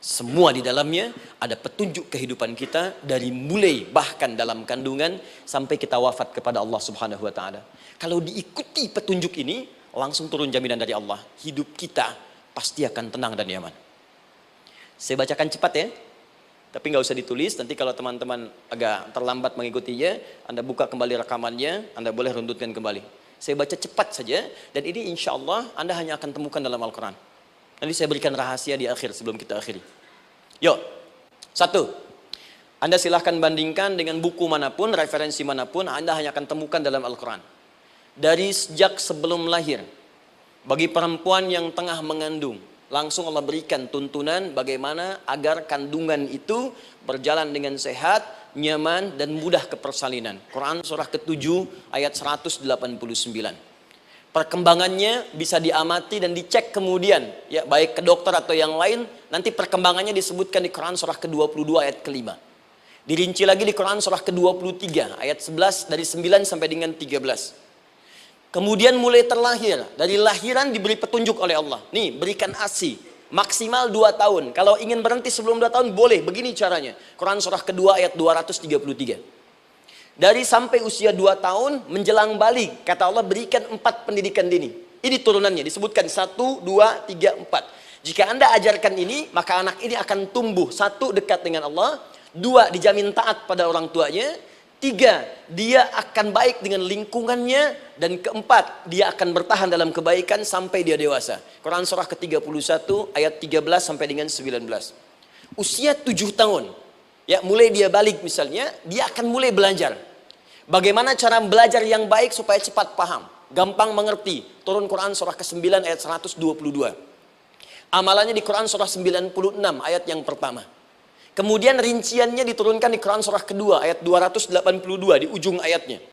Semua di dalamnya ada petunjuk kehidupan kita dari mulai bahkan dalam kandungan sampai kita wafat kepada Allah Subhanahu wa taala. Kalau diikuti petunjuk ini, langsung turun jaminan dari Allah. Hidup kita pasti akan tenang dan nyaman. Saya bacakan cepat ya. Tapi nggak usah ditulis, nanti kalau teman-teman agak terlambat mengikutinya, Anda buka kembali rekamannya, Anda boleh runtutkan kembali. Saya baca cepat saja, dan ini insya Allah Anda hanya akan temukan dalam Al-Quran. Nanti saya berikan rahasia di akhir sebelum kita akhiri. Yuk, 1. Anda silahkan bandingkan dengan buku manapun, referensi manapun, Anda hanya akan temukan dalam Al-Quran. Dari sejak sebelum lahir, bagi perempuan yang tengah mengandung, langsung Allah berikan tuntunan bagaimana agar kandungan itu berjalan dengan sehat, nyaman, dan mudah ke persalinan. Quran surah ke-7 ayat 189. Perkembangannya bisa diamati dan dicek kemudian, ya baik ke dokter atau yang lain. Nanti perkembangannya disebutkan di Quran surah ke-22 ayat ke-5. Dirinci lagi di Quran surah ke-23 ayat 11 dari 9 sampai dengan 13. Kemudian mulai terlahir, dari lahiran diberi petunjuk oleh Allah. Nih, berikan ASI maksimal 2 tahun. Kalau ingin berhenti sebelum 2 tahun boleh, begini caranya. Quran surah ke-2 ayat 233. Dari sampai usia 2 tahun menjelang balik, kata Allah berikan 4 pendidikan dini. Ini turunannya, disebutkan 1, 2, 3, 4. Jika Anda ajarkan ini, maka anak ini akan tumbuh. 1, dekat dengan Allah. 2, dijamin taat pada orang tuanya. 3, dia akan baik dengan lingkungannya. Dan 4, dia akan bertahan dalam kebaikan sampai dia dewasa. Quran surah ke-31 ayat 13 sampai dengan 19. Usia 7 tahun. Ya, mulai dia balik misalnya, dia akan mulai belajar. Bagaimana cara belajar yang baik supaya cepat paham, gampang mengerti. Turun Quran surah ke-9 ayat 122. Amalannya di Quran surah 96 ayat yang pertama. Kemudian rinciannya diturunkan di Quran surah kedua ayat 282 di ujung ayatnya.